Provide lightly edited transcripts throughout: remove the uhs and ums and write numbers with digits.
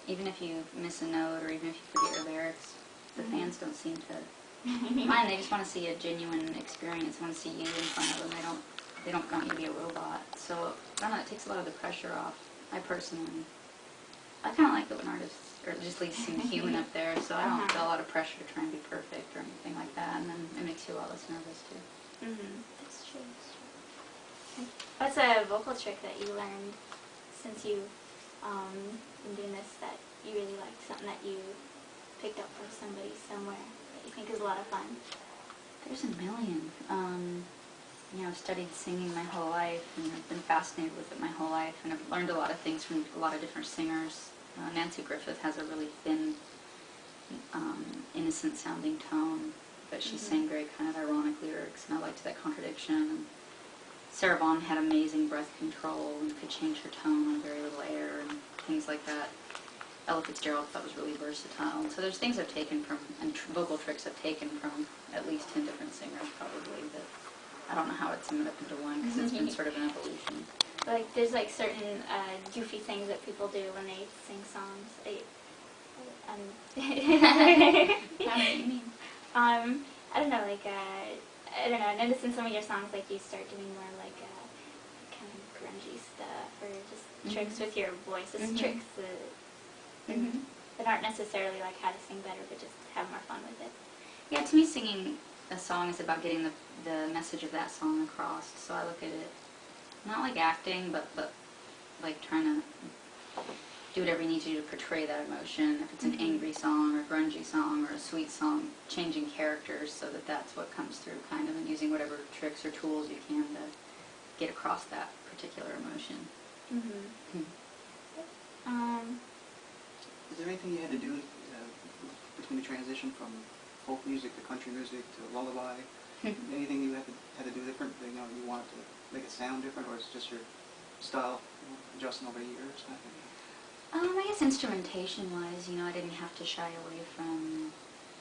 even if you miss a note or even if you forget your lyrics, the fans don't seem to mind. They just want to see a genuine experience. They want to see you in front of them. They don't want you to be a robot. So I don't know. It takes a lot of the pressure off. I kind of like it when artists, or just at least seem human up there. So I don't feel a lot of pressure to try and be perfect or anything like that. And then it makes you a lot less nervous too. That's true. What's a vocal trick that you learned since you've been doing this that you really liked? Something that you picked up from somebody somewhere that you think is a lot of fun? There's a million. You know, I've studied singing my whole life, and I've been fascinated with it my whole life, and I've learned a lot of things from a lot of different singers. Nancy Griffith has a really thin, innocent-sounding tone, but she sang very kind of ironic lyrics, and I liked that contradiction. And Sarah Vaughan had amazing breath control and could change her tone on very little air and things like that. Ella Fitzgerald I thought was really versatile. And so there's things I've taken from, and vocal tricks I've taken from at least 10 different singers probably, that I don't know how it's summed up into one because it's been sort of an evolution. Like, there's like certain goofy things that people do when they sing songs. How do you mean? I don't know, like, I don't know, I noticed in some of your songs, like, you start doing more, like, kind of grungy stuff, or just tricks with your voice, just tricks that aren't necessarily, like, how to sing better, but just have more fun with it. Yeah, to me, singing a song is about getting the message of that song across, so I look at it not like acting, but like trying to do whatever you need to do to portray that emotion. If it's an angry song or a grungy song or a sweet song, changing characters so that that's what comes through, kind of, and using whatever tricks or tools you can to get across that particular emotion. Is there anything you had to do between the transition from folk music to country music to lullaby? Anything you had to do different? You know, you wanted to make it sound different, or it's just your style adjusting over the years? I guess instrumentation-wise, you know, I didn't have to shy away from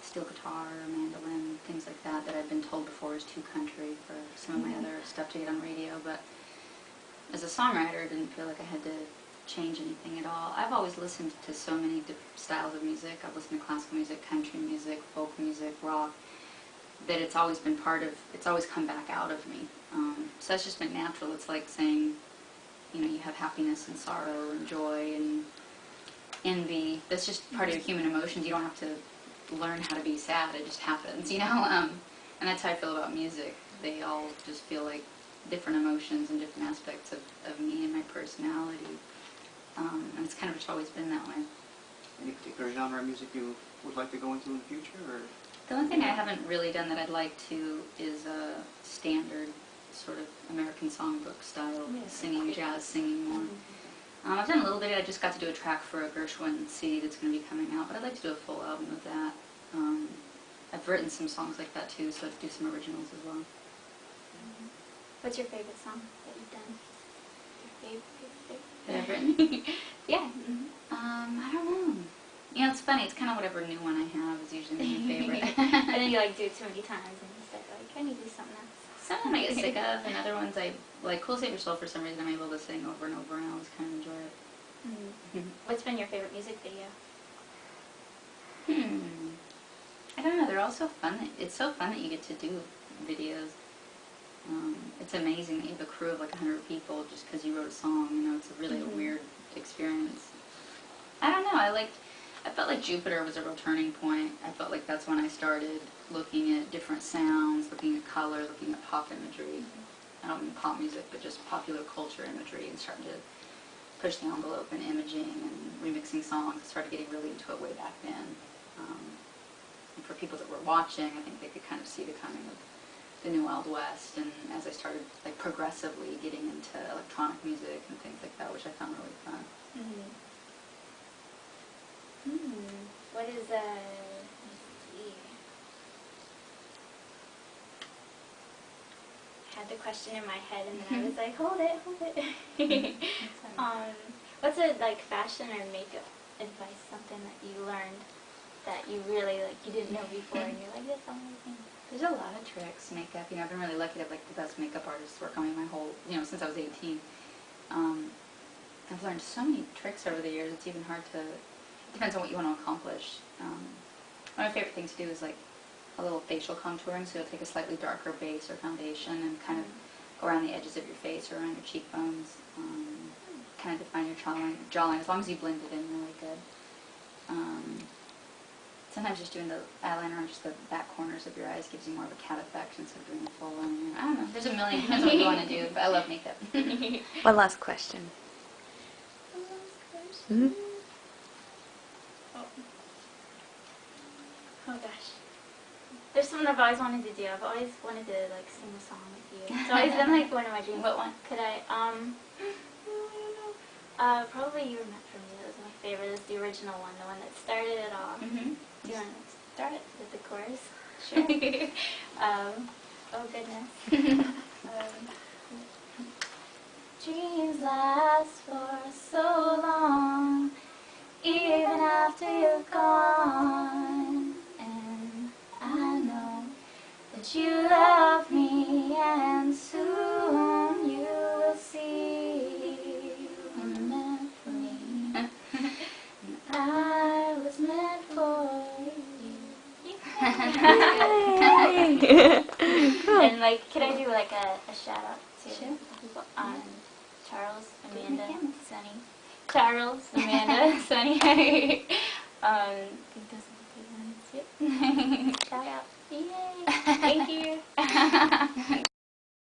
steel guitar or mandolin, things like that I've been told before is too country for some of my other stuff to get on radio. But as a songwriter, I didn't feel like I had to change anything at all. I've always listened to so many different styles of music. I've listened to classical music, country music, folk music, rock, that it's always been it's always come back out of me. So that's just been natural. It's like saying, you know, you have happiness and sorrow and joy and envy. That's just part of your human emotions. You don't have to learn how to be sad. It just happens, you know? And that's how I feel about music. They all just feel like different emotions and different aspects of me and my personality. And it's kind of just always been that way. Any particular genre of music you would like to go into in the future? Or? The only thing I haven't really done that I'd like to is a standard sort of American songbook style singing, jazz singing more. I've done a little bit. I just got to do a track for a Gershwin CD that's going to be coming out, but I'd like to do a full album of that. I've written some songs like that too, so I'd do some originals as well. What's your favorite song that you've done? Your favorite? That I've written? Yeah. I don't know. You know, it's funny. It's kind of whatever new one I have is usually my favorite. And then you like do it too many times and you start like, I need to do something else. Some of them I get sick of, and other ones I like. Cool Save Your Soul, for some reason I'm able to sing over and over, and I always kind of enjoy it. What's been your favorite music video? I don't know. They're all so fun. It's so fun that you get to do videos. It's amazing that you have a crew of like 100 people just because you wrote a song. You know, it's really a weird experience. I don't know. I felt like Jupiter was a real turning point. I felt like that's when I started looking at different sounds, looking at color, looking at pop imagery. I don't mean pop music, but just popular culture imagery, and starting to push the envelope in imaging and remixing songs. I started getting really into it way back then. And for people that were watching, I think they could kind of see the coming of the New Wild West, and as I started like progressively getting into electronic music and things like that, which I found really fun. What is, let's see. I had the question in my head and then I was like, hold it. What's a, like, fashion or makeup advice, something that you learned that you really, like, you didn't know before and you're like, that's amazing? There's a lot of tricks, makeup. You know, I've been really lucky to have, like, the best makeup artists work on me my whole, you know, since I was 18. I've learned so many tricks over the years, it's even hard to depends on what you want to accomplish. One of my favorite things to do is like a little facial contouring, so you'll take a slightly darker base or foundation and kind of go around the edges of your face or around your cheekbones, kind of define your jawline, as long as you blend it in really good. Sometimes just doing the eyeliner on just the back corners of your eyes gives you more of a cat effect instead of doing a full liner. I don't know, there's a million, depends on what you want to do, but I love makeup. One last question. Mm-hmm. Oh gosh. There's something I've always wanted to do. I've always wanted to like sing a song with you. It's always been like one of my dreams. What one? Could I, probably You Were Meant For Me. That was my favorite. It's the original one, the one that started it all. Mm-hmm. Do you want to start it with the chorus? Sure. Oh goodness. Dreams last for so long, even after you're gone. And I know that you love me, and soon you will see you were meant for me. I was meant for you. And like, could I do like a shout out to people on Charles, Amanda, Sunny. Charles, Amanda, Sunny. I think those are the big ones. Yep. Shout out. Yay. Thank you.